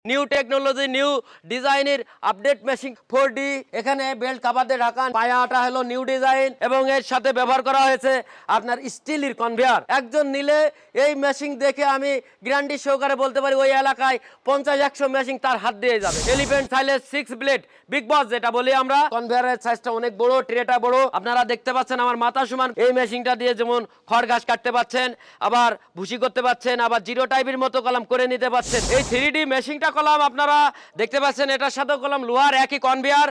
New technology new ডিজাইনের update machine 4D এখানে belt cover দিয়ে ঢাকা পায়াটা হলো নিউ ডিজাইন এবং এর সাথে ব্যবহার করা হয়েছে আপনার স্টিলের কনভেয়ার। একজন নিলে এই মেশিন দেখে আমি গ্যারান্টি সহকারে বলতে পারি ওই এলাকায় 50-100 মেশিন তার হাত দিয়ে যাবে। এলিফ্যান্ট সাইলেস 6 ব্লেড বিগ বস যেটা বলি আমরা, কনভেয়ারের সাইজটা অনেক বড়, ট্রেটা বড়। আপনারা দেখতে পাচ্ছেন আমার মাথা সমান। এই মেশিনটা দিয়ে যেমন খড় ঘাস কাটতে পাচ্ছেন, আবার ভুসি করতে পাচ্ছেন, আবার জিরো টাইপের মতো কলাম করে নিতে পাচ্ছেন। এই 3D মেশিনটা কলাম আপনারা দেখতে পাচ্ছেন, এটার সাথে কলাম লোহার একই কনভেয়ার।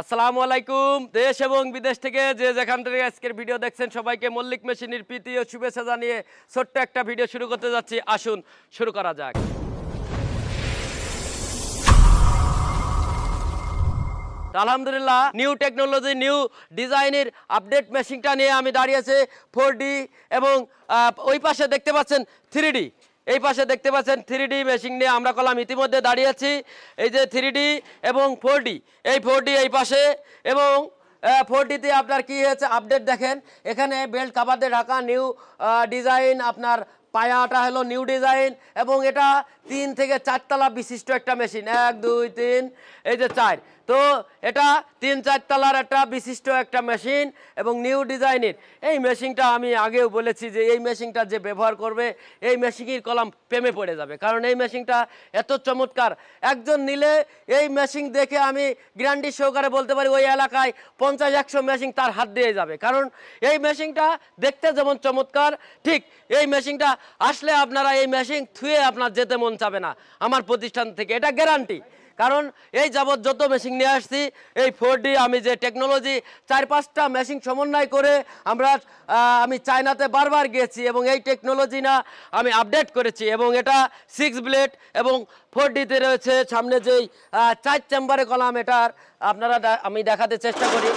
আসসালামু আলাইকুম। দেশ এবং বিদেশ থেকে যে যেখান থেকে আজকের ভিডিও দেখছেন সবাইকে মল্লিক মেশিনের প্রীতি ও শুভেচ্ছা জানিয়ে ছোট্ট একটা ভিডিও শুরু করতে যাচ্ছি। আসুন শুরু করা যাক। আলহামদুলিল্লাহ নিউ টেকনোলজি নিউ ডিজাইনের আপডেট মেশিনটা নিয়ে আমি দাঁড়িয়েছি 4D এবং ওই পাশে দেখতে পাচ্ছেন 3D, এই পাশে দেখতে পাচ্ছেন 3D মেশিন নিয়ে আমরা কলাম ইতিমধ্যে দাঁড়িয়েছি। এই যে 3D এবং 4D, এই 4D এই পাশে এবং 4Dতে আপনার কি হয়েছে আপডেট দেখেন। এখানে বেল্ট কভার দিয়ে ঢাকা নিউ ডিজাইন, আপনার পায়াটা হলো নিউ ডিজাইন এবং এটা 3 থেকে 4 তলা বিশিষ্ট একটা মেশিন। 1 2 3 এই যে 4, তো এটা 3-4 তলার একটা বিশিষ্ট একটা মেশিন এবং নিউ ডিজাইনের। এই মেশিনটা আমি আগেও বলেছি যে এই মেশিনটা যে ব্যবহার করবে এই মেশিনের কলম প্রেমে পড়ে যাবে, কারণ এই মেশিনটা এত চমৎকার। একজন নিলে এই মেশিন দেখে আমি গ্যারান্টি সহকারে বলতে পারি ওই এলাকায় 50-100 মেশিন তার হাত দিয়ে যাবে, কারণ এই মেশিনটা দেখতে যেমন চমৎকার, ঠিক এই মেশিনটা আসলে আপনারা এই মেশিন থুয়ে আপনার যেতে মন চাবে না আমার প্রতিষ্ঠান থেকে, এটা গ্যারান্টি। কারণ এই যাবৎ যত মেশিন নিয়ে আসছি এই 4D আমি যে টেকনোলজি 4-5টা মেশিন সমন্বয় করে আমি চায়নাতে বারবার গিয়েছি এবং এই টেকনোলজি না আমি আপডেট করেছি এবং এটা 6 ব্লেড এবং 4Dতে রয়েছে সামনে যেই 4 চেম্বারে কলাম, এটার আপনারা আমি দেখাতে চেষ্টা করি।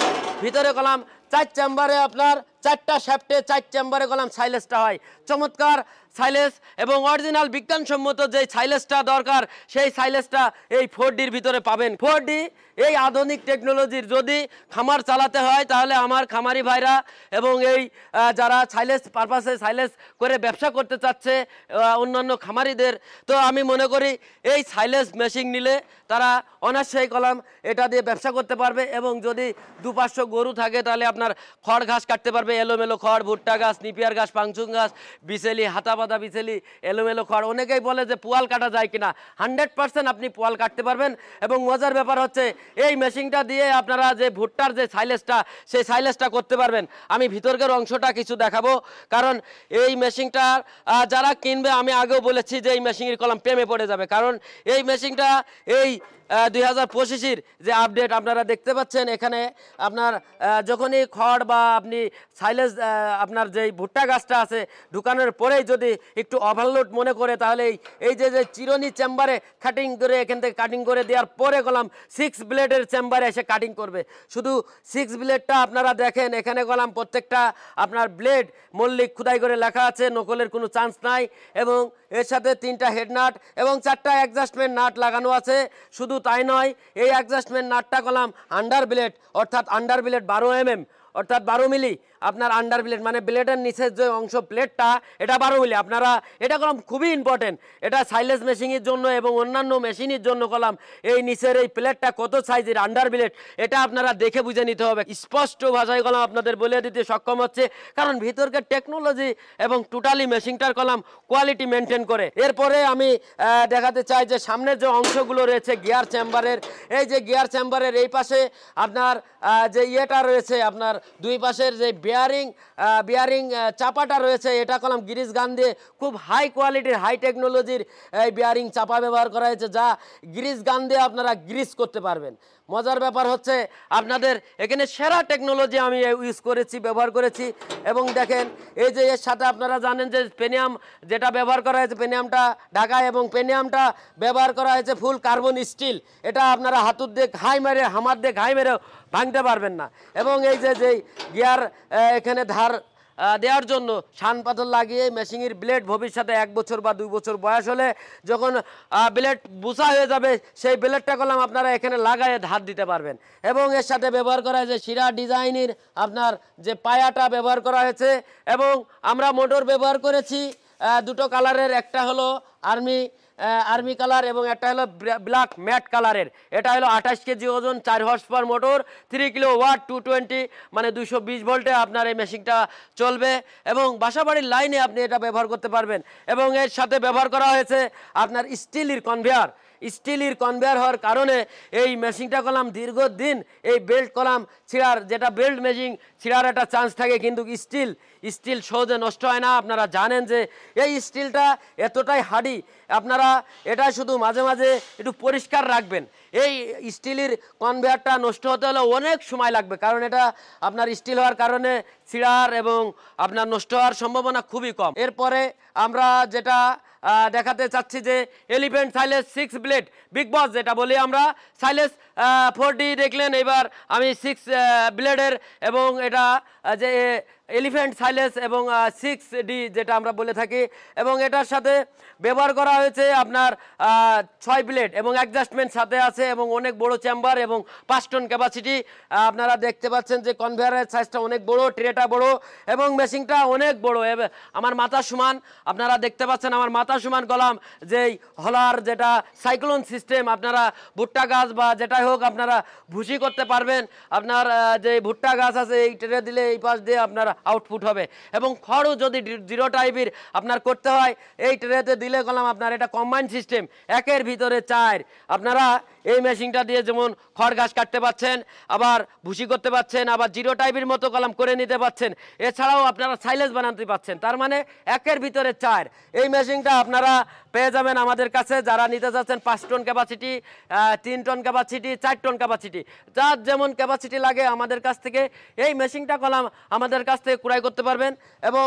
ভিতরে কলাম 4 চেম্বারে আপনার 4টা শ্যাফটে 4 চেম্বারে কলাম সাইলেসটা হয়, চমৎকার সাইলেস এবং অরিজিনাল বিজ্ঞানসম্মত যে সাইলেসটা দরকার সেই সাইলেসটা এই 4Dর ভিতরে পাবেন। 4D এই আধুনিক টেকনোলজির যদি খামার চালাতে হয় তাহলে আমার খামারি ভাইরা এবং এই যারা সাইলেস পারপাসে সাইলেস করে ব্যবসা করতে চাচ্ছে অন্যান্য খামারিদের, তো আমি মনে করি এই সাইলেস মেশিন নিলে তারা অনায়াসেই কলাম এটা দিয়ে ব্যবসা করতে পারবে এবং যদি 2-500 গরু থাকে তাহলে আপনার খড় ঘাস কাটতে পারবে, এলোমেলো খড়, ভুট্টা গাছ, নিপিয়ার ঘাস, পাংচুং গাছ, বিচেলি, হাতা পাতা বিচেলি, এলোমেলো খড়। অনেকেই বলে যে পোয়াল কাটা যায় কিনা, 100% আপনি পোয়াল কাটতে পারবেন। এবং মজার ব্যাপার হচ্ছে এই মেশিনটা দিয়ে আপনারা যে ভুট্টার যে সাইলেসটা সেই সাইলেসটা করতে পারবেন। আমি ভিতরকার অংশটা কিছু দেখাবো, কারণ এই মেশিনটা যারা কিনবে আমি আগেও বলেছি যে এই মেশিনের কলম প্রেমে পড়ে যাবে, কারণ এই মেশিনটা এই 2025-এর যে আপডেট আপনারা দেখতে পাচ্ছেন। এখানে আপনার যখনই খড় বা আপনি সাইলেস আপনার যেই ভুট্টা গাছটা আছে ঢুকানোর পরেই যদি একটু ওভারলোড মনে করে তাহলে এই যে চিরুনি চেম্বারে কাটিং করে এখান থেকে কাটিং করে দেওয়ার পরে কলাম 6 ব্লেডের চেম্বারে এসে কাটিং করবে। শুধু 6 ব্লেডটা আপনারা দেখেন, এখানে কলাম প্রত্যেকটা আপনার ব্লেড মল্লিক খুদাই করে লেখা আছে, নকলের কোনো চান্স নাই এবং এর সাথে 3টা হেড নাট এবং 4টা অ্যাডজাস্টমেন্ট নাট লাগানো আছে। শুধু তাই নয়, এই অ্যাডজাস্টমেন্ট নাটটা কলাম আন্ডার ব্লেড, অর্থাৎ আন্ডার ব্লেড 12 mm অর্থাৎ 12 মিলি আপনার আন্ডার ব্লেড মানে ব্লেডের নিচের যে অংশ প্লেটটা এটা 12 মিলি। আপনারা এটা কলাম খুবই ইম্পর্টেন্ট, এটা সাইলেজ মেশিনের জন্য এবং অন্যান্য মেশিনের জন্য কলাম এই নিচের এই প্লেটটা কত সাইজের আন্ডার ব্লেড এটা আপনারা দেখে বুঝে নিতে হবে। স্পষ্ট ভাষায় কলাম আপনাদের বলে দিতে সক্ষম হচ্ছে, কারণ ভিতরকার টেকনোলজি এবং টোটালি মেশিনটার কলাম কোয়ালিটি মেনটেন করে। এরপরে আমি দেখাতে চাই যে সামনের যে অংশগুলো রয়েছে গিয়ার চেম্বারের, এই যে গিয়ার চেম্বারের এই পাশে আপনার যে ইয়েটা রয়েছে, আপনার দুই পাশের যে বিয়ারিং চাপাটা রয়েছে, এটা কলাম গ্রিস গান দিয়ে খুব হাই কোয়ালিটির হাই টেকনোলজির এই বিয়ারিং চাপা ব্যবহার করা হয়েছে, যা গ্রিস গান দিয়ে আপনারা গ্রিস করতে পারবেন। মজার ব্যাপার হচ্ছে আপনাদের এখানে সেরা টেকনোলজি আমি ইউজ করেছি, ব্যবহার করেছি। এবং দেখেন এই যে এর সাথে আপনারা জানেন যে পেনিয়াম যেটা ব্যবহার করা হয়েছে, পেনিয়ামটা ঢাকায় এবং পেনিয়ামটা ব্যবহার করা হয়েছে ফুল কার্বন স্টিল। এটা আপনারা হাতুর দিয়ে ঘাই মেরে হামার দিয়ে ঘাই মেরে ভাঙতে পারবেন না। এবং এই যে গিয়ার এখানে ধার দেওয়ার জন্য শান পাথর লাগিয়ে মেশিনের ব্লেড ভবিষ্যতে 1 বছর বা 2 বছর বয়স হলে যখন ব্লেড বুসা হয়ে যাবে সেই ব্লেডটা কলাম আপনারা এখানে লাগায়ে ধার দিতে পারবেন। এবং এর সাথে ব্যবহার করা হয়েছে শিরা ডিজাইনের আপনার যে পায়াটা ব্যবহার করা হয়েছে। এবং আমরা মোটর ব্যবহার করেছি দুটো কালারের, একটা হলো আর্মি কালার এবং একটা হলো ব্ল্যাক ম্যাট কালারের। এটা হলো 28 কেজি ওজন, 4 horse power motor, 3 kilowatt, 220 মানে 220 ভোল্টে আপনার এই মেশিনটা চলবে এবং বাসাবাড়ির লাইনে আপনি এটা ব্যবহার করতে পারবেন। এবং এর সাথে ব্যবহার করা হয়েছে আপনার স্টিলের কনভেয়ার হওয়ার কারণে এই মেশিনটা কলাম দীর্ঘদিন এই বেল্ট কলাম ছিঁড়ার, যেটা বেল্ট মেশিন ছিঁড়ার একটা চান্স থাকে, কিন্তু স্টিল সহজে নষ্ট হয় না। আপনারা জানেন যে এই স্টিলটা এতটাই হার্ডি, আপনারা এটা শুধু মাঝে মাঝে একটু পরিষ্কার রাখবেন। এই স্টিলের কনভেয়ারটা নষ্ট হতে হলে অনেক সময় লাগবে, কারণ এটা আপনার স্টিল হওয়ার কারণে ছিঁড়ার এবং আপনার নষ্ট হওয়ার সম্ভাবনা খুবই কম। এরপরে আমরা যেটা দেখাতে চাচ্ছি যে এলিফ্যান্ট সাইলেজ 6 ব্লেড বিগ বস যেটা বলি আমরা, সাইলেজ 4D দেখলেন, এবার আমি 6 ব্লেডের এবং এটা যে এলিফ্যান্ট সাইলেজ এবং 6D যেটা আমরা বলে থাকি, এবং এটার সাথে ব্যবহার করা হয়েছে আপনার 6 ব্লেড এবং অ্যাডজাস্টমেন্ট সাথে আছে এবং অনেক বড় চেম্বার এবং 5 টন ক্যাপাসিটি। আপনারা দেখতে পাচ্ছেন যে কনভেয়ারের সাইজটা অনেক বড়, ট্রেটা বড় এবং মেশিনটা অনেক বড়, আমার মাথা সমান। আপনারা দেখতে পাচ্ছেন আমার মাথা সমান কলাম যেই হলার যেটা সাইক্লোন সিস্টেম, আপনারা ভুট্টা গাছ বা যেটাই হোক আপনারা ভুসি করতে পারবেন। আপনার যে ভুট্টা গাছ আছে এই ট্রে দিলে এই পাশ দিয়ে আপনার আউটপুট হবে। এবং খড়ও যদি 0 টাইপের আপনার করতে হয় এই ট্রেতে দিলে কলাম আপনার এটা কম্বাইন্ড সিস্টেম, 1-এর ভিতরে 4। আপনারা এই মেশিনটা দিয়ে যেমন খড় ঘাস কাটতে পাচ্ছেন, আবার ভুসি করতে পাচ্ছেন, আবার 0 টাইপের মতো কলাম করে নিতে পাচ্ছেন, এছাড়াও আপনারা সাইলেজ বানাতে পাচ্ছেন। তার মানে 1-এর ভিতরে 4। এই মেশিনটা আপনারা পেয়ে যাবেন আমাদের কাছে, যারা নিতে চাচ্ছেন 5 ton capacity, 3 ton capacity, 4 ton capacity, যার যেমন ক্যাপাসিটি লাগে আমাদের কাছ থেকে এই মেশিনটা কলাম আমাদের কাছ থেকে ক্রয় করতে পারবেন। এবং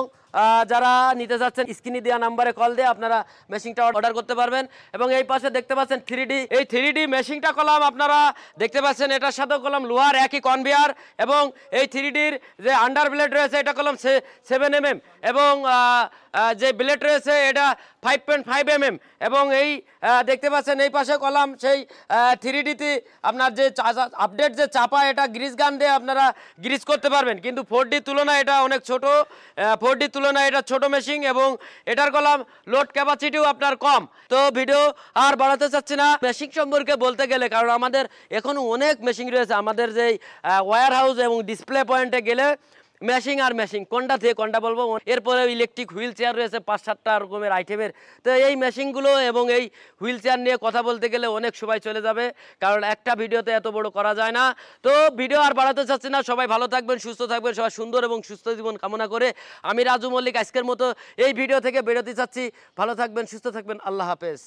যারা নিতে চাচ্ছেন স্ক্রিনে দেওয়া নাম্বারে কল দিয়ে আপনারা মেশিনটা অর্ডার করতে পারবেন। এবং এই পাশে দেখতে পাচ্ছেন 3D, এই 3D মেশিনটা কলাম আপনারা দেখতে পাচ্ছেন, এটার সাথে কলাম লোহার একই কনভেয়ার এবং এই 3Dর যে আন্ডার ব্লেড রয়েছে এটা কলাম 7 mm এবং যে ব্লেড রয়েছে এটা 5.5 mm। এবং এই দেখতে পাচ্ছেন এই পাশে কলাম সেই 3Dতে আপনার যে আপডেট যে চাপা, এটা গ্রিস গান দিয়ে আপনারা গ্রিস করতে পারবেন, কিন্তু 4D তুলনায় এটা অনেক ছোট, 4D তুলনায় এটা ছোট মেশিন এবং এটার কলাম লোড ক্যাপাসিটিও আপনার কম। তো ভিডিও আর বাড়াতে চাচ্ছি না মেশিন সম্পর্কে বলতে গেলে, কারণ আমাদের এখনো অনেক মেশিন রয়েছে। আমাদের যেই ওয়্যার হাউস এবং ডিসপ্লে পয়েন্টে গেলে মেশিন আর মেশিন কোনটা থেকে কোনটা বলবো। এরপরে ইলেকট্রিক হুইল চেয়ার রয়েছে 5-7টা রকমের আইটেমের। তো এই মেশিনগুলো এবং এই হুইল চেয়ার নিয়ে কথা বলতে গেলে অনেক সময় চলে যাবে, কারণ একটা ভিডিওতে এত বড় করা যায় না। তো ভিডিও আর বাড়াতে চাচ্ছি না, সবাই ভালো থাকবেন, সুস্থ থাকবেন, সবাই সুন্দর এবং সুস্থ জীবন কামনা করে আমি রাজু মল্লিক আজকের মতো এই ভিডিও থেকে বেরোতে চাচ্ছি। ভালো থাকবেন, সুস্থ থাকবেন, আল্লাহ হাফেজ।